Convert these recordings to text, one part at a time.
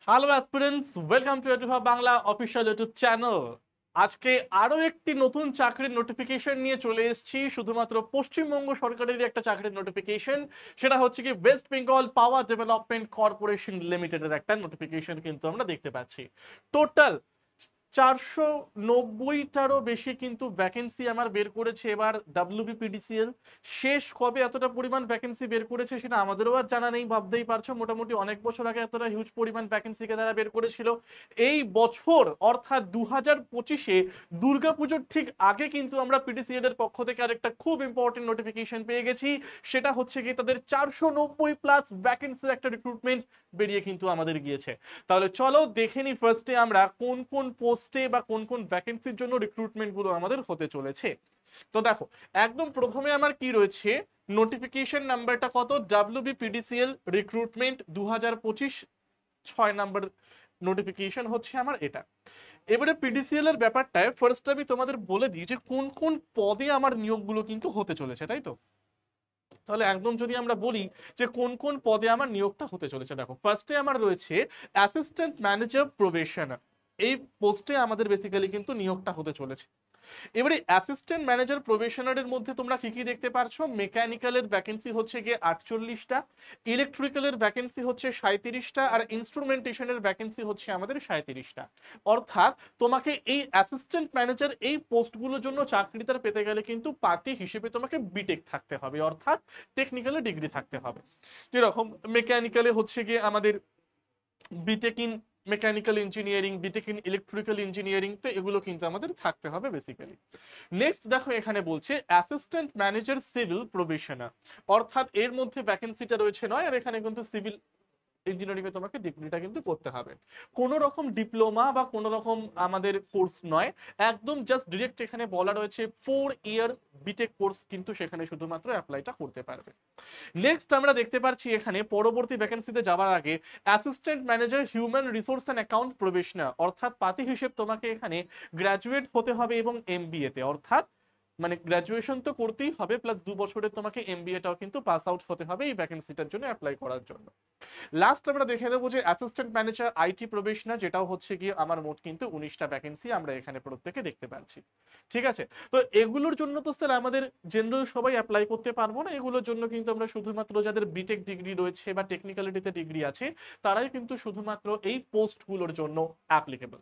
Hello aspirants, welcome to এটুহা Bangla official YouTube channel. আজকে আরো একটি নতুন চাকরির নোটিফিকেশন নিয়ে চলে এসেছি। শুধুমাত্র পশ্চিমবঙ্গ সরকারের একটা চাকরির নোটিফিকেশন, সেটা হচ্ছে কি West Bengal power development corporation লিমিটেডের একটা নোটিফিকেশন কিন্তু আমরা দেখতে পাচ্ছি। টোটাল 490টারও বেশি কিন্তু ভ্যাকেন্সি আমার বের করেছে এবার ডাব্লিউবিপিডিসিএল। শেষ কবে এতটা পরিমাণ ভ্যাকেন্সি বের করেছে সেটা আমাদেরও আর জানা নেই, ভাবতেই পারছো মোটামুটি অনেক বছর আগে এতটা হিউজ পরিমাণ ভ্যাকেন্সিকে তারা বের করেছিল। এই বছর অর্থাৎ 2025-এ দুর্গাপুজোর ঠিক আগে কিন্তু আমরা পিডিসিএল এর পক্ষ থেকে আরেকটা খুব ইম্পর্টেন্ট নোটিফিকেশন পেয়ে গেছি। সেটা হচ্ছে কি তাদের 490+ ভ্যাকেন্সির একটা রিক্রুটমেন্ট বেরিয়ে কিন্তু আমাদের গিয়েছে। তাহলে চলো দেখে নি ফার্স্টে আমরা কোন কোন পোস্টে বা কোন কোন ভ্যাকেন্সির জন্য রিক্রুটমেন্ট গুলো আমাদের হতে চলেছে। তো দেখো, একদম প্রথমে আমার কি রয়েছে, নোটিফিকেশন নাম্বারটা কত, ডাব্লিউবিপিডিসিএল রিক্রুটমেন্ট 2025 6 নাম্বার নোটিফিকেশন হচ্ছে আমার এটা। এবারে পিডিসিএল এর ব্যাপারটায় ফার্স্ট আমি তোমাদের বলে দিই যে কোন কোন পদে আমার নিয়োগগুলো কিন্তু হতে চলেছে, তাই তো। তাহলে একদম যদি আমরা বলি যে কোন কোন পদে আমার নিয়োগটা হতে চলেছে, দেখো ফার্স্টে আমার রয়েছে অ্যাসিস্ট্যান্ট ম্যানেজার প্রবেশনার। এই পোস্টে আমাদের বেসিক্যালি কিন্তু নিয়োগটা হতে চলেছে। এবারে অ্যাসিস্ট্যান্ট ম্যানেজার প্রবেশনারের মধ্যে তোমরা কি কি দেখতে পারছো, মেকানিক্যালের ভ্যাকেন্সি হচ্ছে গিয়ে 48টা, ইলেকট্রিক্যালের ভ্যাকেন্সি হচ্ছে 37টা, আর ইনস্ট্রুমেন্টেশনের ভ্যাকেন্সি হচ্ছে আমাদের 37টা। অর্থাৎ তোমাকে এই অ্যাসিস্ট্যান্ট ম্যানেজার এই পোস্টগুলোর জন্য চাকরিটা পেতে গেলে কিন্তু পাতি হিসেবে তোমাকে বিটেক থাকতে হবে, অর্থাৎ টেকনিক্যালে ডিগ্রি থাকতে হবে। যেরকম মেকানিক্যালে হচ্ছে গিয়ে আমাদের BTech in mechanical engineering, BTech in electrical engineering, তো এগুলো কিন্তু আমাদের থাকতে হবে বেসিক্যালি। নেক্সট দেখো এখানে বলছে অ্যাসিস্ট্যান্ট ম্যানেজার সিভিল প্রভিশনার, অর্থাৎ এর মধ্যে ভ্যাকেন্সিটা রয়েছে নয়, আর এখানে কিন্তু সিভিল ইঞ্জিনিয়ারিং এ তোমাকে ডিগ্রিটা কিন্তু করতে হবে। কোনো রকম ডিপ্লোমা বা কোনো রকম আমাদের কোর্স নয়, একদম জাস্ট ডিরেক্ট এখানে বলা রয়েছে 4 ইয়ার বিটেক কোর্স কিন্তু সেখানে শুধুমাত্র অ্যাপ্লাইটা করতে পারবে। নেক্সট আমরা দেখতে পাচ্ছি এখানে পরবর্তী ভ্যাকেন্সিতে যাওয়ার আগে assistant manager human resource and account probationer, অর্থাৎ পাতি হিসেব তোমাকে এখানে গ্র্যাজুয়েট হতে হবে এবং এমবিএ তে, অর্থাৎ মানে গ্র্যাজুয়েশন তো করতেই হবে প্লাস 2 বছরের তোমাকে এমবিএটাও কিন্তু পাস আউট হতে হবে এই ভ্যাকেন্সিটার জন্য অ্যাপ্লাই করার জন্য। লাস্ট আমরা দেখে নেবো যে অ্যাসিস্ট্যান্ট ম্যানেজার আইটি প্রবেশনার, যেটাও হচ্ছে গিয়ে আমার মোট কিন্তু 19টা ভ্যাকেন্সি আমরা এখানে প্রত্যেকে দেখতে পাচ্ছি। ঠিক আছে, তো এগুলোর জন্য তো স্যার আমাদের জেনারেল সবাই অ্যাপ্লাই করতে পারবো না, এগুলোর জন্য কিন্তু আমরা শুধুমাত্র যাদের বিটেক ডিগ্রি রয়েছে বা টেকনিক্যালিটিতে ডিগ্রি আছে তারাই কিন্তু শুধুমাত্র এই পোস্টগুলোর জন্য অ্যাপ্লিকেবল।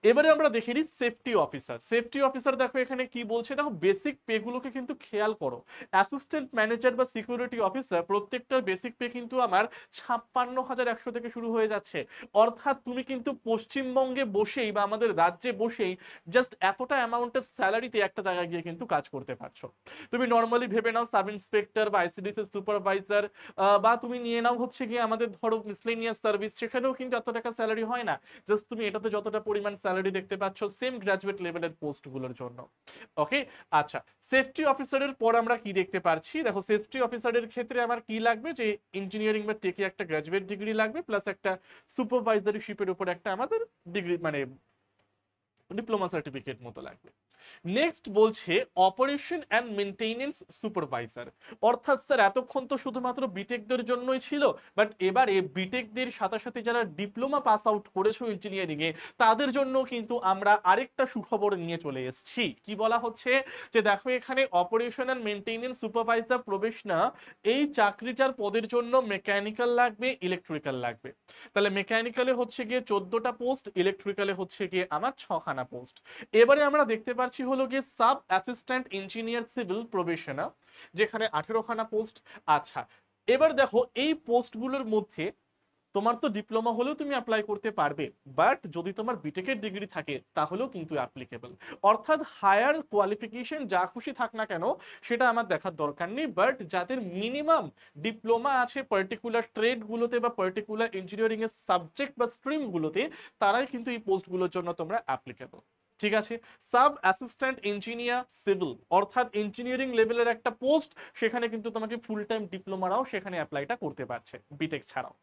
এবারে আমরা দেখে নিই সেফটি অফিসার। সেফটি অফিসার দেখো এখানে কি বলছে, দেখো বেসিক পে গুলোকে কিন্তু খেয়াল করো। অ্যাসিস্ট্যান্ট ম্যানেজার বা সিকিউরিটি অফিসার প্রত্যেকটার বেসিক পে কিন্তু আমার 56,100 থেকে শুরু হয়ে যাচ্ছে। অর্থাৎ তুমি কিন্তু পশ্চিমবঙ্গে বসেই বা আমাদের রাজ্যে বসেই জাস্ট এতটা অ্যামাউন্টের স্যালারিতে একটা জায়গায় গিয়ে কিন্তু কাজ করতে পারছো। তুমি নর্মালি ভেবে নাও সাব ইন্সপেক্টর বা আইসিডিএস সুপারভাইজার, বা তুমি নিয়ে নাও হচ্ছে গিয়ে আমাদের ধরো মিসলেনিয়াস সার্ভিস, সেখানেও কিন্তু এত টাকা স্যালারি হয় না। জাস্ট তুমি এটাতে যতটা পরিমাণ স্যালারি দেখতে পাচ্ছ সেম গ্রাজুয়েট লেভেলের পোস্টগুলোর জন্য। ওকে, আচ্ছা, সেফটি অফিসারের পর আমরা কি দেখতে পাচ্ছি, দেখো সেফটি অফিসারের ক্ষেত্রে আমার কি লাগবে, যে ইঞ্জিনিয়ারিং বা টেকে একটা গ্রাজুয়েট ডিগ্রি লাগবে প্লাস একটা সুপারভাইজারিশিপের উপর একটা আমাদের ডিগ্রি মানে ডিপ্লোমা সার্টিফিকেট মতো লাগবে। নেক্সট বলছে অপারেশন অ্যান্ড মেনটেনেন্স সুপারভাইজার, অর্থাৎ স্যার এতক্ষণ তো শুধুমাত্র বিটেকদের জন্যই ছিল, বাট এবারে বিটেকদের সাথে সাথে যারা ডিপ্লোমা পাস আউট করেছো ইঞ্জিনিয়ারিং এ তাদের জন্য কিন্তু আমরা আরেকটা সুখবর নিয়ে চলে এসেছি। কি বলা হচ্ছে, যে দেখো এখানে অপারেশন অ্যান্ড মেনটেনেন্স সুপারভাইজার প্রবেশনার, এই চাকরিটার পদের জন্য মেকানিক্যাল লাগবে, ইলেকট্রিক্যাল লাগবে। তাহলে মেকানিক্যালে হচ্ছে গিয়ে 14টা পোস্ট, ইলেকট্রিক্যালে হচ্ছে গিয়ে আমার 6খানা পোস্ট। এবারে আমরা দেখতে পাচ্ছি হলো গিয়ে সাব অ্যাসিস্ট্যান্ট ইঞ্জিনিয়ার সিভিল প্রবেশনার, যেখানে 18খানা পোস্ট। আচ্ছা, এবার দেখো এই পোস্টগুলোর মধ্যে তোমার তো ডিপ্লোমা হলেও তুমি অ্যাপ্লাই করতে পারবে, বাট যদি তোমার বিটেকের ডিগ্রি থাকে তাহলেও কিন্তু অ্যাপ্লিকেবল। অর্থাৎ হায়ার কোয়ালিফিকেশন যা খুশি থাক না কেন সেটা আমার দেখার দরকার নেই, বাট যাদের মিনিমাম ডিপ্লোমা আছে পার্টিকুলার ট্রেডগুলোতে বা পার্টিকুলার ইঞ্জিনিয়ারিং এর সাবজেক্ট বা স্ট্রিমগুলোতে, তারাই কিন্তু এই পোস্টগুলোর জন্য তোমরা অ্যাপ্লিকেবল। ঠিক আছে, সাব অ্যাসিস্ট্যান্ট ইঞ্জিনিয়ার সিভিল, অর্থাৎ ইঞ্জিনিয়ারিং লেভেলের একটা পোস্ট, সেখানে কিন্তু তোমাকে ফুল টাইম ডিপ্লোমারাও সেখানে অ্যাপ্লাইটা করতে পারছে বিটেক ছাড়াও।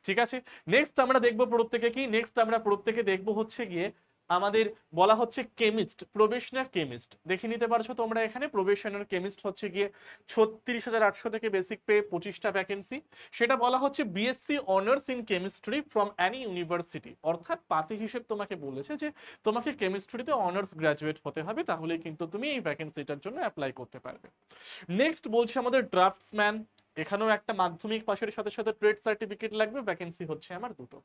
ঠিক আছে, নেক্সট আমরা দেখবো প্রত্যেকে কি, নেক্সট আমরা প্রত্যেকে দেখবো হচ্ছে গিয়ে আমাদের বলা হচ্ছে কেমিস্ট, প্রবেশনার কেমিস্ট, দেখে নিতে পারছো তোমরা এখানে প্রবেশনার কেমিস্ট হচ্ছে গিয়ে 36,800 থেকে বেসিক পে 25টা ভ্যাকেন্সি। সেটা বলা হচ্ছে BSc honours in chemistry from Annie university, অর্থাৎ পাতি হিসেব তোমাকে বলেছে যে তোমাকে কেমিস্ট্রিতে অনার্স গ্রাজুয়েট হতে হবে, তাহলে কিন্তু তুমি এই ভ্যাকেন্সিটার জন্য অ্যাপ্লাই করতে পারবে। নেক্সট বলছে আমাদের ড্রাফটসম্যান, এখানেও একটা মাধ্যমিক পাশের সাথে সাথে ট্রেড সার্টিফিকেট লাগবে, ভ্যাকেন্সি হচ্ছে আমার দুটো।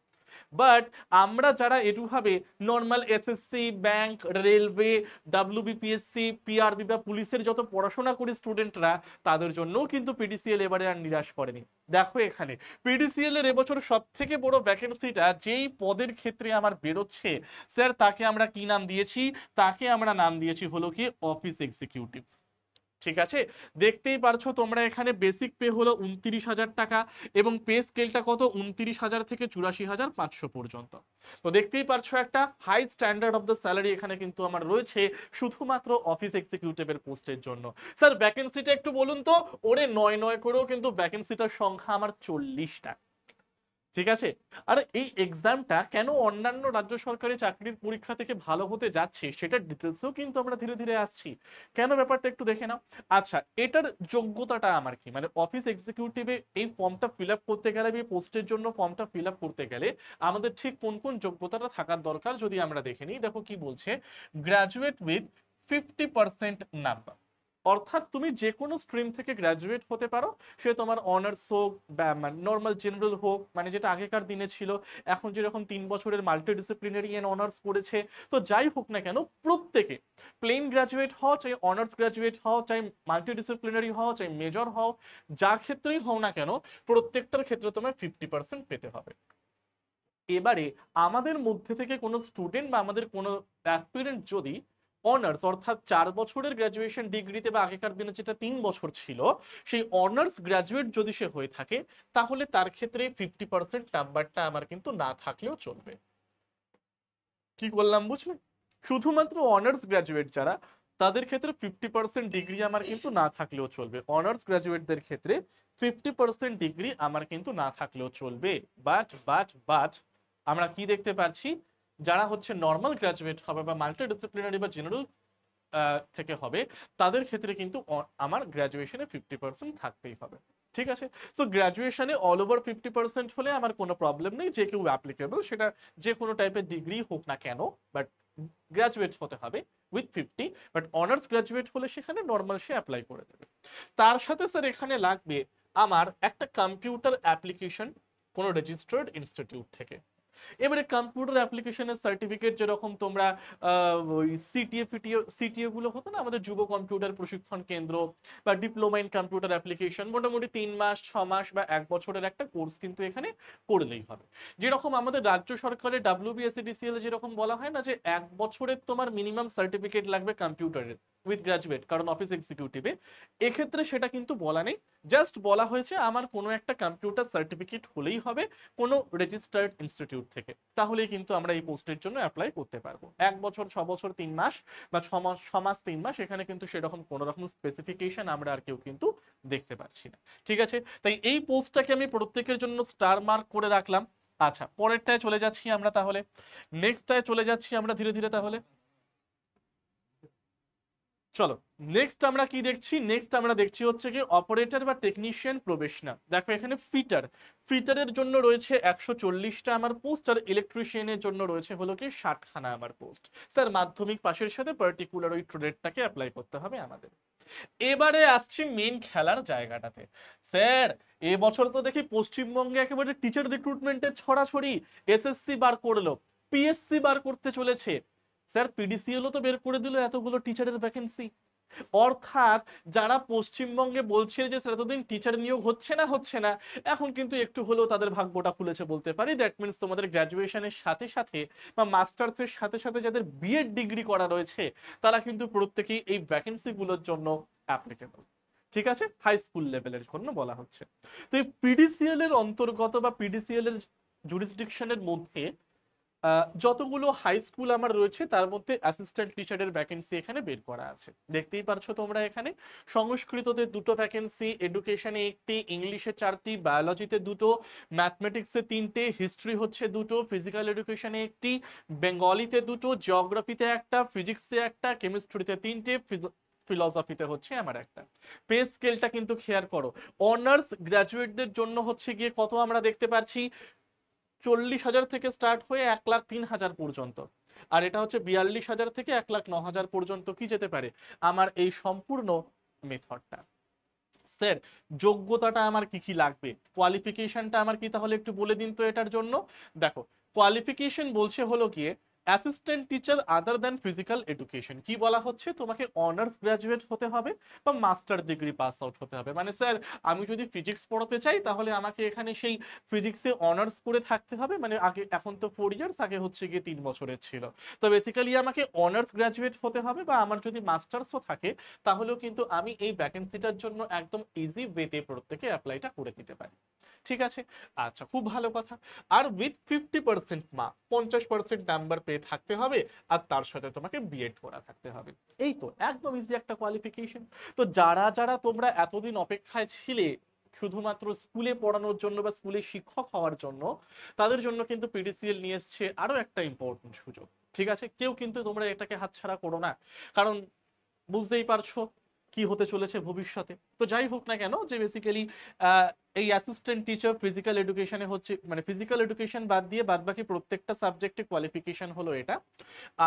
বাট আমরা যারা এটুভাবে normal SSC, bank, railway, WBPSC, PRB বা পুলিশের যত পড়াশোনা করি স্টুডেন্টরা, তাদের জন্যও কিন্তু পিডিসিএল এবারে আর নিরাশ করেনি। দেখো এখানে পিডিসিএল এর এবছর সব থেকে বড় ভ্যাকেন্সিটা যেই পদের ক্ষেত্রে আমার বেরোচ্ছে স্যার, তাকে আমরা কি নাম দিয়েছি? তাকে আমরা নাম দিয়েছি হলো কি অফিস এক্সিকিউটিভ। ঠিক আছে, দেখতেই পারছো তোমরা এখানে বেসিক পে হলো 29,000 টাকা এবং পে স্কেলটা কত 29,000 থেকে 84,500 পর্যন্ত। তো দেখতেই পারছো একটা high standard of the salary এখানে কিন্তু আমার রয়েছে শুধুমাত্র অফিস এক্সিকিউটিভের পোস্টের জন্য। স্যার ভ্যাকেন্সিটা একটু বলুন তো, ওরে নয় নয় করেও কিন্তু ভ্যাকেন্সিটার সংখ্যা আমার 40টা। ঠিক আছে, আর এই এক্সামটা কেন অন্যান্য রাজ্য সরকারি চাকরির পরীক্ষা থেকে ভালো হতে যাচ্ছে সেটার ডিটেলসও কিন্তু আমরা ধীরে ধীরে আসছি। কেন ব্যাপারটা একটু দেখে নাও। আচ্ছা, এটার যোগ্যতাটা আমার কি, মানে অফিস এক্সিকিউটিভে এই ফর্মটা ফিল আপ করতে গেলে, এই পোস্টের জন্য ফর্মটা ফিল আপ করতে গেলে আমাদের ঠিক কোন কোন যোগ্যতাটা থাকার দরকার যদি আমরা দেখে নিই। দেখো কি বলছে, গ্রাজুয়েট উইথ 50% নাম্বার, অর্থাৎ তুমি যে কোনো স্ট্রিম থেকে গ্র্যাজুয়েট হতে পারো, সে তোমার অনার্স হোক বা নর্মাল জেনারেল হোক, মানে যেটা আগেকার দিনে ছিল, এখন যেরকম 3 বছরের মাল্টিডিসিপ্লিনারি এন্ড অনার্স করেছে, তো যাই হোক না কেন প্রত্যেকে প্লেন গ্র্যাজুয়েট হও, চাই অনার্স গ্র্যাজুয়েট হও, চাই মাল্টিডিসিপ্লিনারি হও, চাই মেজর হও, যা ক্ষেত্রেই হও না কেন প্রত্যেকটার ক্ষেত্রে তোমার 50% পেতে হবে। এবারে আমাদের মধ্যে থেকে কোনো স্টুডেন্ট বা আমাদের কোনো অ্যাসপিরেন্ট যদি অনার্স অর্থাৎ 4 বছরের গ্র্যাজুয়েশন ডিগ্রিতে বা আগেকার দিনে যেটা 3 বছর ছিল, সেই অনার্স গ্র্যাজুয়েট যদি সে হয়ে থাকে, তাহলে তার ক্ষেত্রে 50% নাম্বারটা আমার কিন্তু না থাকলেও চলবে। কি করলাম বুঝলে? শুধুমাত্র অনার্স গ্র্যাজুয়েট যারা, তাদের ক্ষেত্রে 50% ডিগ্রি আমার কিন্তু না থাকলেও চলবে। অনার্স গ্র্যাজুয়েটদের ক্ষেত্রে 50% ডিগ্রি আমার কিন্তু না থাকলেও চলবে। বাট আমরা কি দেখতে পাচ্ছি, যারা হচ্ছে নর্মাল গ্র্যাজুয়েট হবে বা মাল্টিডিসিপ্লিনারি বা জেনারেল থেকে হবে, তাদের ক্ষেত্রে কিন্তু আমার গ্র্যাজুয়েশনে 50% থাকতেই হবে। ঠিক আছে, সো গ্র্যাজুয়েশনে অল ওভার 50% হলে আমার কোনো প্রবলেম নেই, যে কেউ অ্যাপ্লিকেবল, সেটা যে কোনো টাইপের ডিগ্রি হোক না কেন, বাট গ্র্যাজুয়েট হতে হবে উইথ 50। বাট অনার্স গ্র্যাজুয়েট হলে সেখানে নর্মাল সে অ্যাপ্লাই করে দেবে। তার সাথে স্যার এখানে লাগবে আমার একটা কম্পিউটার অ্যাপ্লিকেশন কোনো রেজিস্টার্ড ইনস্টিটিউট থেকে। এবারে কম্পিউটার অ্যাপ্লিকেশনের সার্টিফিকেট যেরকম তোমরা ওই সিটিএ গুলো হতো না আমাদের, যুব কম্পিউটার প্রশিক্ষণ কেন্দ্র বা ডিপ্লোমা ইন কম্পিউটার অ্যাপ্লিকেশন, মোটামুটি 3 মাস 6 মাস বা 1 বছরের একটা কোর্স কিন্তু এখানে করলেই হবে। যেরকম আমাদের রাজ্য সরকারের ডাব্লিউবিএসএডিসিএল যেরকম বলা হয় না যে 1 বছরের তোমার মিনিমাম সার্টিফিকেট লাগবে কম্পিউটারের উইথ গ্রাজুয়েট, কারণ অফিস এক্সিকিউটিভে এক্ষেত্রে সেটা কিন্তু বলা নেই। জাস্ট বলা হয়েছে আমার কোনো একটা কম্পিউটার সার্টিফিকেট হলেই হবে কোনো রেজিস্টার্ড ইনস্টিটিউট থেকে, তাহলেই কিন্তু আমরা এই পোস্টের জন্য অ্যাপ্লাই করতে পারবো। 1 বছর 6 বছর 3 মাস বা 6 মাস 6 মাস 3 মাস, এখানে কিন্তু সেরকম কোনো রকম স্পেসিফিকেশন আমরা আর কেউ কিন্তু দেখতে পাচ্ছি না। ঠিক আছে, তাই এই পোস্টটাকে আমি প্রত্যেকের জন্য স্টার মার্ক করে রাখলাম। আচ্ছা, পরেরটায় চলে যাচ্ছি আমরা, তাহলে নেক্সটটায় চলে যাচ্ছি আমরা ধীরে ধীরে। তাহলে চলো নেক্সট আমরা কি দেখছি, নেক্সট আমরা দেখছি হচ্ছে কি অপারেটর বা টেকনিশিয়ান প্রবেশনার। দেখো এখানে ফিটারের জন্য রয়েছে 140টা আমার পোস্ট, আর ইলেকট্রিশিয়ানের জন্য রয়েছে হলো কি 60খানা আমার পোস্ট। স্যার মাধ্যমিক পাশের সাথে পার্টিকুলার ওই ট্রেডটাকে অ্যাপ্লাই করতে হবে আমাদের। এবারে আসছি মেন খেলার জায়গাটাতে। স্যার এবছর তো দেখি পশ্চিমবঙ্গে একেবারে টিচার রিক্রুটমেন্টের ছড়াছড়ি, এসএসসি বার করলো, পিএসসি বার করতে চলেছে, স্যার পিডিসিএলও তো বের করে দিল এতগুলো টিচারের ভ্যাকেন্সি। অর্থাৎ যারা পশ্চিমবঙ্গে বলছে যে স্যার এতদিন টিচার নিয়োগ হচ্ছে না, এখন কিন্তু একটু হলেও তাদের ভাগ্যটা খুলেছে বলতে পারি। দ্যাট মিনস তোমাদের গ্র্যাজুয়েশনের সাথে সাথে বা মাস্টার্সের সাথে সাথে যাদের বিএড ডিগ্রি করা রয়েছে, তারা কিন্তু প্রত্যেকেই এই ভ্যাকেন্সি গুলোর জন্য অ্যাপ্লিকেবল। ঠিক আছে, হাই স্কুল লেভেলের জন্য বলা হচ্ছে। তো এই পিডিসিএল এর অন্তর্গত বা পিডিসিএল এর জুরিসডিকশনের মধ্যে যতগুলো হাই স্কুল আমার রয়েছে তার মধ্যে অ্যাসিস্ট্যান্ট টিচারের ভ্যাকেন্সি এখানে বের করা আছে, দেখতেই পারছো তোমরা এখানে। সংস্কৃততে 2টো ভ্যাকেন্সি, এডুকেশনে 1টি, ইংলিশে 4টি, বায়োলজিতে 2টো, ম্যাথমেটিক্সে 3টে, হিস্ট্রি হচ্ছে 2টো, ফিজিক্যাল এডুকেশনে 1টি, বেঙ্গলিতে 2টো, জিওগ্রাফিতে 1টা, ফিজিক্সে 1টা, কেমিস্ট্রিতে 3টে, ফিলসফিতে হচ্ছে আমার 1টা। পে স্কেলটা কিন্তু খেয়াল করো, অনার্স গ্র্যাজুয়েটদের জন্য হচ্ছে গিয়ে কত আমরা দেখতে পাচ্ছি, 40,000 থেকে স্টার্ট হয়ে 1,03,000 পর্যন্ত। আর এটা হচ্ছে 42,000 থেকে 1,09,000 পর্যন্ত কি যেতে পারে আমার এই সম্পূর্ণ মেথডটা। স্যার যোগ্যতাটা আমার কি কি লাগবে, কোয়ালিফিকেশনটা আমার কি, তাহলে একটু বলে দিন তো এটার জন্য। দেখো কোয়ালিফিকেশন বলছে হলো গিয়ে assistant teacher other than physical education, কি বলা হচ্ছে, তোমাকে অনার্স গ্রাজুয়েট হতে হবে বা মাস্টার ডিগ্রি পাস আউট হতে হবে। মানে স্যার আমি যদি ফিজিক্স পড়াতে চাই তাহলে আমাকে এখানে সেই ফিজিক্সে অনার্স করে থাকতে হবে, মানে আগে এখন তো 4 ইয়ার্স, আগে হচ্ছে গিয়ে 3 বছরের ছিল। তো বেসিক্যালি আমাকে অনার্স গ্রাজুয়েট হতে হবে, বা আমার যদি মাস্টার্সও থাকে তাহলেও কিন্তু আমি এই ভ্যাকেন্সিটার জন্য একদম ইজি ওয়েতে প্রত্যেকে অ্যাপ্লাইটা করে দিতে পারি। ঠিক আছে, আচ্ছা খুব ভালো কথা। আর উইথ 50% মার্ক, 50% নাম্বার পেয়ে থাকতে হবে, আর তার সাথে তোমাকে বিএড করা থাকতে হবে। এই তো একদম ইজি একটা কোয়ালিফিকেশন। তো যারা যারা তোমরা এতদিন অপেক্ষায় ছিলে শুধুমাত্র স্কুলে পড়ানোর জন্য বা স্কুলে শিক্ষক হওয়ার জন্য, তাদের জন্য কিন্তু পিডিসিএল নিয়ে এসছে আরো একটা ইম্পর্টেন্ট সুযোগ। ঠিক আছে, কেউ কিন্তু তোমরা এটাকে হাতছাড়া করো না, কারণ বুঝতেই পারছো কি হতে চলেছে ভবিষ্যতে। তো যাই হোক না কেন, যে বেসিক্যালি এই অ্যাসিস্ট্যান্ট টিচার ফিজিক্যাল এডুকেশনে হচ্ছে, মানে ফিজিক্যাল এডুকেশন বাদ দিয়ে বাদ বাকি প্রত্যেকটা সাবজেক্টে কোয়ালিফিকেশন হলো এটা।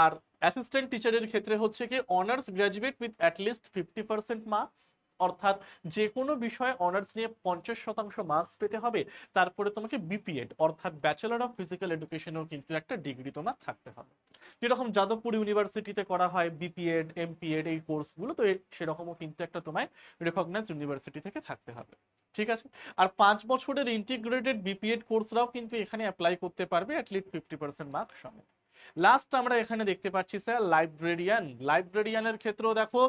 আর অ্যাসিস্ট্যান্ট টিচারের ক্ষেত্রে হচ্ছে কি honours graduate with at least 50% marks, অর্থাৎ যে কোনো বিষয়ে অনার্স নিয়ে 50% মার্কস পেতে হবে। তারপরে তোমাকে বিপিএড অর্থাৎ ব্যাচেলর অফ ফিজিক্যাল এডুকেশনেও কিন্তু একটা ডিগ্রি তোমার থাকতে হবে, যেরকম যাদবপুর ইউনিভার্সিটিতে করা হয় বিপিএড এমপিএড এই কোর্সগুলো, তো সেরকমও কিন্তু একটা তোমায় রেকগনাইজ ইউনিভার্সিটি থেকে থাকতে হবে। ঠিক আছে, আর 5 বছরের ইন্টিগ্রেটেড বিপিএড কোর্সরাও কিন্তু এখানে অ্যাপ্লাই করতে পারবে অ্যাটলিস্ট 50% মার্ক সমেত। লাস্ট আমরা এখানে দেখতে পাচ্ছি স্যার লাইব্রেরিয়ান, লাইব্রেরিয়ানের ক্ষেত্রেও দেখো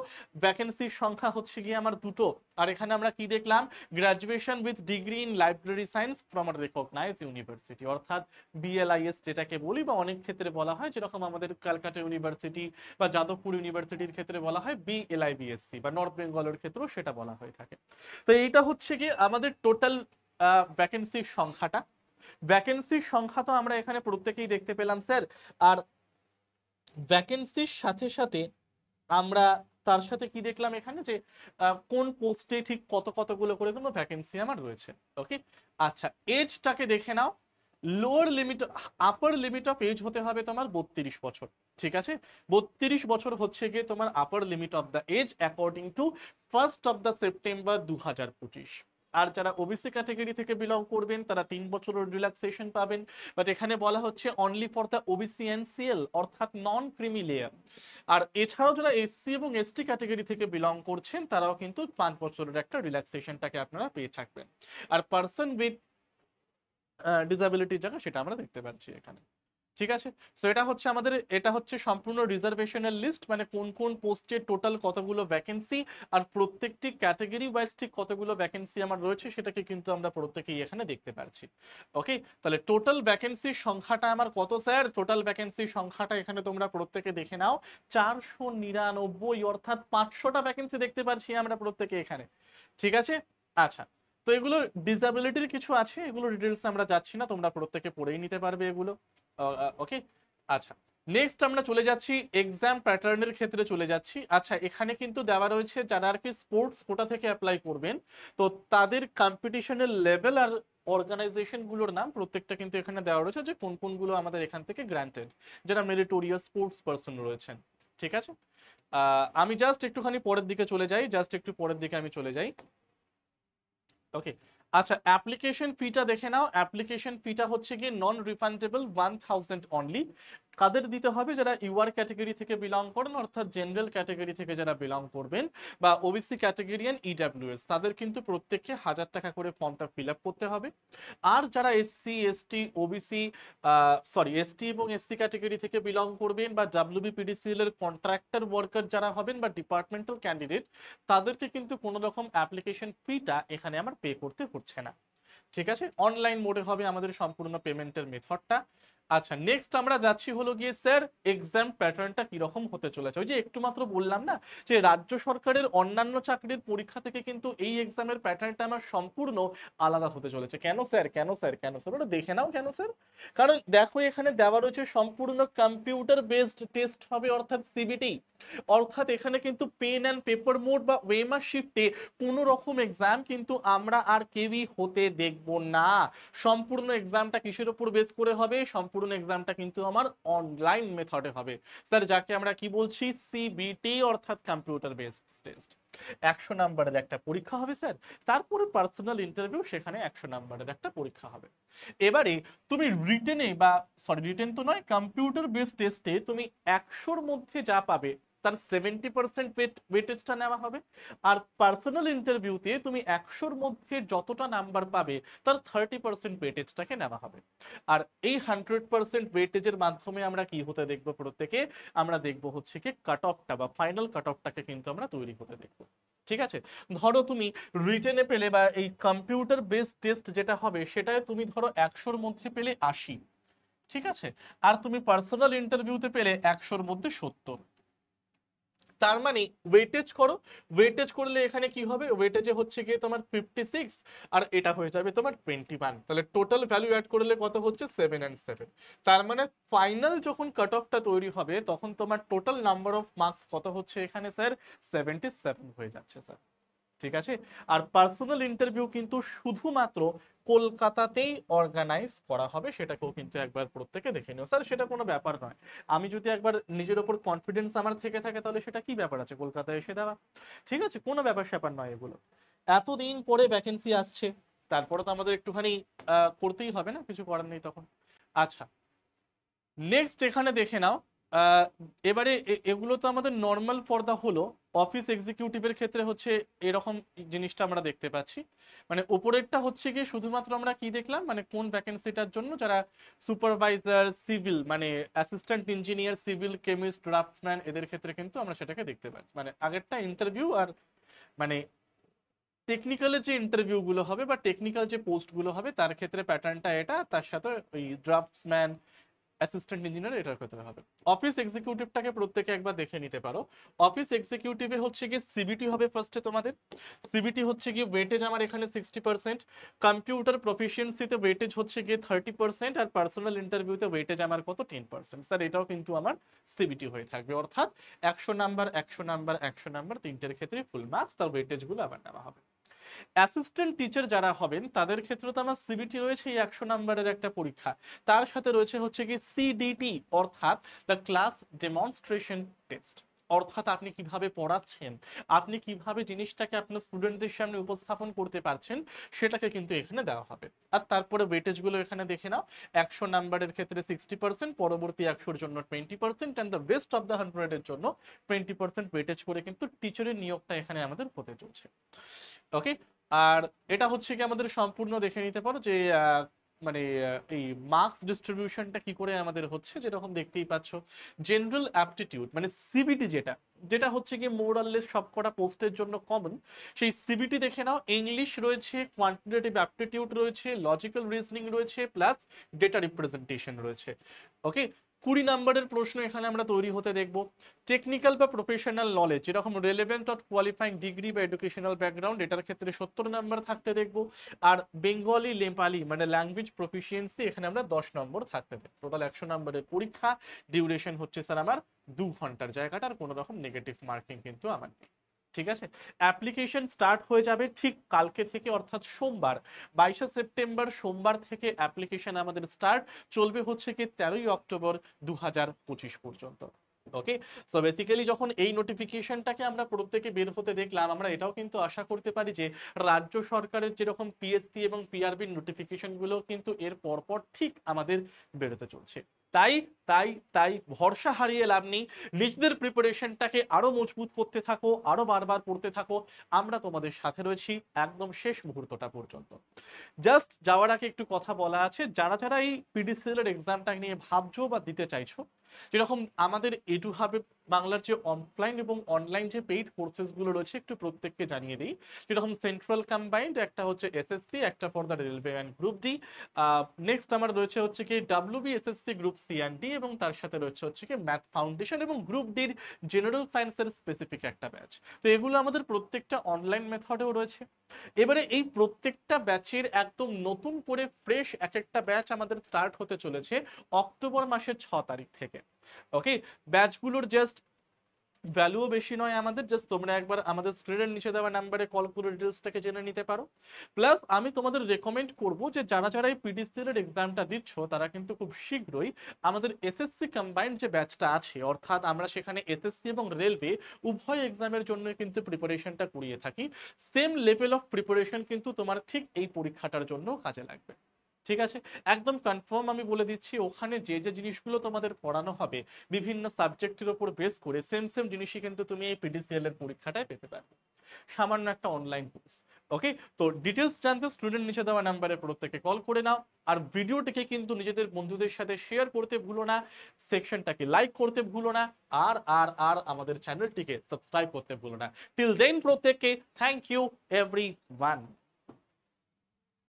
ভ্যাকেন্সির সংখ্যা হচ্ছে গিয়ে আমার 2টো। আর এখানে আমরা কি দেখলাম, graduation with degree in library science from recognise university, অর্থাৎ বিএলআইএস যেটাকে বলি, বা অনেক ক্ষেত্রে বলা হয় যেরকম আমাদের ক্যালকাটা ইউনিভার্সিটি বা যাদবপুর ইউনিভার্সিটির ক্ষেত্রে বলা হয় বিএলআইবিএসসি, বা নর্থ বেঙ্গলের ক্ষেত্রেও সেটা বলা হয়ে থাকে। তো এইটা হচ্ছে কি আমাদের টোটাল ভ্যাকেন্সির সংখ্যাটা। ভ্যাকেন্সির সংখ্যা তো আমরা এখানে প্রত্যেকেই দেখতে পেলাম স্যার। আর ভ্যাকেন্সির সাথে সাথে আমরা তার সাথে কি দেখলাম এখানে, যে কোন পোস্টে ঠিক কত কতগুলো করে কোনো ভ্যাকেন্সি আমার রয়েছে। ওকে, আচ্ছা এজটাকে দেখে নাও। Lower limit, upper limit of age হতে হবে তোমার 32 বছর। ঠিক আছে, 32 বছর হচ্ছে গিয়ে তোমার upper limit of the age according to 1 September 2025। আর যারা ওবিসি ক্যাটাগরি থেকে বিলং করবেন তারা 3 বছরের রিল্যাক্সেশন পাবেন, বাট এখানে বলা হচ্ছে only for the OBC NCL অর্থাৎ নন ক্রিমি লেয়ার। আর এছাড়াও যারা এসসি এবং এসটি ক্যাটাগরি থেকে বিলং করছেন তারাও কিন্তু 5 বছরের একটা রিল্যাক্সেশনটাকে আপনারা পেয়ে থাকবেন। আর পার্সন উইথ ডিসএবিলিটির জায়গা সেটা আমরা দেখতে পাচ্ছি এখানে। ঠিক আছে, সো এটা হচ্ছে আমাদের, এটা হচ্ছে সম্পূর্ণ রিজার্ভেশনের লিস্ট, মানে কোন কোন পোস্টে টোটাল কতগুলো ভ্যাকেন্সি আর প্রত্যেকটি ক্যাটাগরি ওয়াইজ ঠিক কতগুলো ভ্যাকেন্সি আমার রয়েছে সেটাকে কিন্তু আমরা প্রত্যেকেই এখানে দেখতে পাচ্ছি। ওকে, তাহলে টোটাল ভ্যাকেন্সির সংখ্যাটা আমার কত স্যার, টোটাল ভ্যাকেন্সির সংখ্যাটা এখানে তোমরা প্রত্যেকে দেখে নাও 499, অর্থাৎ 500টা ভ্যাকেন্সি দেখতে পাচ্ছি আমরা প্রত্যেকে এখানে। ঠিক আছে, আচ্ছা তো এগুলো ডিসএবিলিটির কিছু আছে, এগুলো ডিটেলস আমরা যাচ্ছি না, তোমরা প্রত্যেকে পড়েই নিতে পারবে এগুলো। ওকে, আচ্ছা নেক্সট আমরা চলে যাচ্ছি এক্সাম প্যাটার্নের ক্ষেত্রে চলে যাচ্ছি। আচ্ছা এখানে কিন্তু দেওয়া রয়েছে যারা আর কি স্পোর্টস কোটা থেকে অ্যাপ্লাই করবেন, তো তাদের কম্পিটিশনের লেভেল আর অর্গানাইজেশন গুলোর নাম প্রত্যেকটা কিন্তু এখানে দেওয়া রয়েছে, যে কোন কোনগুলো আমাদের এখান থেকে গ্রান্টেড, যারা মেরিটোরিয়াস স্পোর্টস পারসন রয়েছেন। ঠিক আছে, আমি জাস্ট একটুখানি পরের দিকে চলে যাই, জাস্ট একটু পরের দিকে আমি চলে যাই। ওকে, আচ্ছা অ্যাপ্লিকেশন ফিটা দেখে নাও। অ্যাপ্লিকেশন ফিটা হচ্ছে গিয়ে নন রিফান্ডেবল 1000 অনলি। কাদের দিতে হবে, যারা ইউআর ক্যাটাগরি থেকে বিলং করেন অর্থাৎ জেনারেল ক্যাটাগরি থেকে যারা বিলং করবেন, বা ওবিসি ক্যাটাগরিয়ান ইডাব্লিউএস, তাদের কিন্তু প্রত্যেককে 1000 টাকা করে ফর্মটা ফিল আপ করতে হবে। আর যারা এসসি এসটি ওবিসি এসটি এবং এসসি ক্যাটাগরি থেকে বিলং করবেন, বা ডাব্লিউবিপিডিসিএল এর কন্ট্রাক্টর ওয়ার্কার যারা হবেন, বা ডিপার্টমেন্টাল ক্যান্ডিডেট, তাদেরকে কিন্তু কোনো রকম অ্যাপ্লিকেশন ফিটা এখানে আমার পে করতে হচ্ছে না। ঠিক আছে, অনলাইন মোডে হবে আমাদের সম্পূর্ণ পেমেন্টের মেথডটা। আচ্ছা, নেক্সট আমরা যাচ্ছি হলো গিয়ে স্যার এক্সাম প্যাটার্নটা কিরকম হতে চলেছে। ওই যে একটু মাত্র বললাম না যে রাজ্য সরকারের অন্যান্য চাকরির পরীক্ষা থেকে কিন্তু এই এক্সামের প্যাটার্নটা আমার সম্পূর্ণ আলাদা হতে চলেছে। কেন স্যার, কেন স্যার, কেন স্যার, ওটা দেখে নাও কেন স্যার। কারণ দেখো এখানে দেওয়া রয়েছে সম্পূর্ণ কম্পিউটার বেসড টেস্ট হবে, অর্থাৎ সিবিটি। অর্থাৎ এখানে কিন্তু পেন অ্যান্ড পেপার মোড বা ওয়েমার শিফটে কোনো রকম এক্সাম কিন্তু আমরা আর কেউই হতে দেখব না। সম্পূর্ণ এক্সামটা কিসের উপর বেস করে হবে? সম্পূর্ণ এক্সামটা কিন্তু আমার অনলাইন মেথডে হবে স্যার, যাকে আমরা কি বলছি সিবিটি, অর্থাৎ কম্পিউটার বেসড টেস্ট। 100 নাম্বারের একটা পরীক্ষা হবে স্যার, তারপরে পার্সোনাল ইন্টারভিউ, সেখানে 100 নাম্বারের একটা পরীক্ষা হবে। এবারে তুমি রিটেনে বা সরি রিটেন তো নয়, কম্পিউটার বেসড টেস্টে তুমি 100-র মধ্যে যা পাবে তার 70% ওয়েটেজটা নেওয়া হবে। আর পার্সোনাল ইন্টারভিউতে তুমি 100-র মধ্যে যতটা নাম্বার পাবে তার 30% ওয়েটেজটাকে নেওয়া হবে। আর এই 100% ওয়েটেজের মাধ্যমে আমরা কি হতে দেখবো প্রত্যেকে? আমরা দেখবো হচ্ছে কি কাট অফটা বা ফাইনাল কাট অফটাকে কিন্তু আমরা তৈরি হতে দেখবো। ঠিক আছে, ধরো তুমি রিটেনে পেলে বা এই কম্পিউটার বেসড টেস্ট যেটা হবে সেটায় তুমি ধরো 100-র মধ্যে পেলে 80, ঠিক আছে, আর তুমি পার্সোনাল ইন্টারভিউতে পেলে 100-র মধ্যে 70। তার মানে ওয়েটেজ করো, ওয়েটেজ করলে এখানে কি হবে, ওয়েটেজে হচ্ছে গিয়ে তোমার 56 আর এটা হয়ে যাবে তোমার 21, তাহলে টোটাল ভ্যালু অ্যাড করলে কত হচ্ছে 7 and 7। তার মানে ফাইনাল যখন কাট অফটা তৈরি হবে তখন তোমার টোটাল নাম্বার অফ মার্কস কত হচ্ছে এখানে স্যার? 77 হয়ে যাচ্ছে স্যার। ঠিক আছে, আর পার্সোনাল ইন্টারভিউ কিন্তু শুধুমাত্র কলকাতাতেই অর্গানাইজ করা হবে, সেটাকেও কিন্তু একবার প্রত্যেকে দেখে নিও স্যার, সেটা কোনো ব্যাপার নয়। আমি যদি একবার নিজের ওপর কনফিডেন্স আমার থেকে থাকে তাহলে সেটা কি ব্যাপার আছে কলকাতায় এসে দেওয়া। ঠিক আছে, কোনো ব্যাপার স্যাপার নয় এগুলো। এতদিন পরে ভ্যাকেন্সি আসছে, তারপরে তো আমাদের একটুখানি করতেই হবে না, কিছু করার নেই তখন। আচ্ছা, নেক্সট এখানে দেখে নাও। আহ, এবারে এগুলো তো আমাদের নর্মাল পর্দা হলো। অফিস এক্সিকিউটিভের ক্ষেত্রে হচ্ছে এরকম জিনিসটা আমরা দেখতে পাচ্ছি। মানে উপরেরটা হচ্ছে গিয়ে শুধুমাত্র আমরা কি দেখলাম, মানে কোন ভ্যাকেন্সিটার জন্য, যারা সুপারভাইজার, সিভিল মানে assistant engineer, civil, chemist, draughtsman, এদের ক্ষেত্রে কিন্তু আমরা সেটাকে দেখতে পাচ্ছি। মানে আগেরটা ইন্টারভিউ আর মানে টেকনিক্যালের যে ইন্টারভিউ গুলো হবে বা টেকনিক্যাল যে পোস্ট গুলো হবে তার ক্ষেত্রে প্যাটার্নটা এটা, তার সাথে ওই ড্রাফটসম্যান, অ্যাসিস্ট্যান্ট ইঞ্জিনিয়ার এটার ক্ষেত্রে হবে। অফিস এক্সিকিউটিভটাকে প্রত্যেকে একবার দেখে নিতে পারো। অফিস এক্সিকিউটিভে হচ্ছে গিয়ে সিবিটি হবে ফার্স্টে তোমাদের। সিবিটি হচ্ছে গিয়ে ওয়েটেজ আমার এখানে 60%, কম্পিউটার প্রফিসিয়েন্সিতে ওয়েটেজ হচ্ছে গিয়ে 30%, আর পার্সোনাল ইন্টারভিউতে ওয়েটেজ আমার কত 10%। স্যার এটাও কিন্তু আমার সিবিটি হয়ে থাকবে, অর্থাৎ 100 নাম্বার 100 নাম্বার 100 নাম্বার তিনটের ক্ষেত্রে ফুল মার্কস, তার ওয়েটেজগুলো আবার নেওয়া হবে। অ্যাসিস্ট্যান্ট টিচার যারা হবেন তাদের ক্ষেত্রে তো আমার সিবিটি রয়েছে এই 100 নাম্বারের একটা পরীক্ষা, তার সাথে রয়েছে হচ্ছে কি সিডিটি, অর্থাৎ দ্য ক্লাস ডেমনস্ট্রেশন টেস্ট। অর্থাৎ আপনি কিভাবে পড়াচ্ছেন, আপনি কিভাবে জিনিসটাকে আপনার স্টুডেন্টদের সামনে উপস্থাপন করতে পারছেন, সেটাকে কিন্তু এখানে দেওয়া হবে। আর তারপরে ওয়েটেজ গুলো এখানে দেখে নাও। 100 নাম্বারের ক্ষেত্রে 60%, পরবর্তী 100-র জন্য 20%, and the best of the 100-এর জন্য 20% ওয়েটেজ করে কিন্তু টিচারের নিয়োগটা এখানে আমাদের হতে চলছে। ওকে, আর এটা হচ্ছে কি আমাদের সম্পূর্ণ দেখে নিতে পারো যে মানে এই মার্কস ডিস্ট্রিবিউশনটা কি করে আমাদের হচ্ছে, যেরকম দেখতেই পাচ্ছ। জেনারেল অ্যাপটিটিউড মানে সিবিটি যেটা, যেটা হচ্ছে কি মোরাললেস সবকটা পোস্টের জন্য কমন, সেই সিবিটি দেখে নাও। ইংলিশ রয়েছে, কোয়ান্টিটেটিভ অ্যাপটিটিউড রয়েছে, লজিক্যাল রিজনিং রয়েছে, প্লাস ডেটা রিপ্রেজেন্টেশন রয়েছে। ওকে, 20 নাম্বারের প্রশ্ন এখানে আমরা তৈরি হতে দেখবো। টেকনিক্যাল বা প্রফেশনাল নলেজ যেরকম রেলেভেন্ট অফ কোয়ালিফাইং ডিগ্রি বা এডুকেশনাল ব্যাকগ্রাউন্ড, এটার ক্ষেত্রে 70 নাম্বার থাকতে দেখবো। আর বেঙ্গলি, নেপালি মানে ল্যাঙ্গুয়েজ প্রফিসিয়েন্সি, এখানে আমরা 10 নম্বর থাকতে দেখবো। টোটাল 100 নম্বরের পরীক্ষা, ডিউরেশন হচ্ছে স্যার আমার 2 ঘন্টার, জায়গাটার কোনো রকম নেগেটিভ মার্কিং কিন্তু আমার নেই। ঠিক আছে, অ্যাপ্লিকেশন স্টার্ট হয়ে যাবে ঠিক কালকে থেকে, অর্থাৎ সোমবার 22শে সেপ্টেম্বর সোমবার থেকে অ্যাপ্লিকেশন আমাদের স্টার্ট, চলবে হচ্ছে কি 13ই অক্টোবর 2025 পর্যন্ত। ওকে, সো বেসিক্যালি যখন এই নোটিফিকেশনটাকে আমরা প্রত্যেকে বের হতে দেখলাম, আমরা এটাও কিন্তু আশা করতে পারি যে রাজ্য সরকারের যেরকম পিএসসি এবং পিআরবির নোটিফিকেশন গুলো কিন্তু এর পরপর ঠিক আমাদের বেরোতে চলছে। তাই তাই তাই ভরসা হারিয়ে লাভ নেই, নিজেদের প্রিপারেশনটাকে আরো মজবুত করতে থাকো, আরো বারবার পড়তে থাকো। আমরা তোমাদের সাথে রয়েছি একদম শেষ মুহূর্তটা পর্যন্ত। জাস্ট যাওয়ার আগে একটু কথা বলা আছে, যারা যারা এই পিডিসিএল এর এক্সামটা নিয়ে ভাবছো বা দিতে চাইছো, যেরকম আমাদের এডুহাবে বাংলার যে অফলাইন এবং অনলাইন যে পেইড কোর্সেস গুলো রয়েছে একটু প্রত্যেককে জানিয়ে দিই। যেরকম সেন্ট্রাল কম্বাইন্ড, একটা হচ্ছে এসএসসি, একটা for the railway and group D. Next আমার রয়েছে হচ্ছে কি WB SSC group C and D, এবং তার সাথে রয়েছে হচ্ছে কি ম্যাথ ফাউন্ডেশন এবং গ্রুপ ডির জেনারেল সায়েন্সের স্পেসিফিক একটা ব্যাচ। তো এগুলো আমাদের প্রত্যেকটা অনলাইন মেথডেও রয়েছে। এবারে এই প্রত্যেকটা ব্যাচের একদম নতুন করে ফ্রেশ এক একটা ব্যাচ আমাদের স্টার্ট হতে চলেছে অক্টোবর মাসের 6 তারিখ থেকে। ওকে, ব্যাচগুলোর জাস্ট ভ্যালুও বেশি নয় আমাদের, জাস্ট তোমরা একবার আমাদের স্ক্রিনের নিচে দেওয়া নাম্বারে কল করে ডিটেলসটাকে জেনে নিতে পারো। প্লাস আমি তোমাদের রেকমেন্ড করব যে যারা যারা এই পিডিসিএল এর এক্সামটা দিচ্ছ তারা কিন্তু খুব শীঘ্রই আমাদের এসএসসি কম্বাইন্ড যে ব্যাচটা আছে, অর্থাৎ আমরা সেখানে এসএসসি এবং রেলওয়ে উভয় এক্সামের জন্য কিন্তু প্রিপারেশনটা করিয়ে থাকি। সেম লেভেল অফ প্রিপারেশন কিন্তু তোমার ঠিক এই পরীক্ষাটার জন্য কাজে লাগবে। ঠিক আছে, একদম কনফার্ম আমি বলে দিচ্ছি, ওখানে যে যে জিনিসগুলো তোমাদের পড়ানো হবে বিভিন্ন সাবজেক্টের উপর বেস করে সেম সেম জিনিসই কিন্তু তুমি এই পিডিসিএল এর পরীক্ষাটায় পেতে পারবে, সামান্য একটা অনলাইন কোর্স। ওকে, তো ডিটেলস জানতে স্টুডেন্ট নিচে দেওয়া নাম্বারে প্রত্যেকে কল করে নাও। আর ভিডিওটিকে কিন্তু নিজেদের বন্ধুদের সাথে শেয়ার করতে ভুলো না, সেকশনটাকে লাইক করতে ভুলো না, আর আর আর আমাদের চ্যানেলটিকে সাবস্ক্রাইব করতে ভুলো না। টিল দেন প্রত্যেককে থ্যাংক ইউ এভরিওয়ান।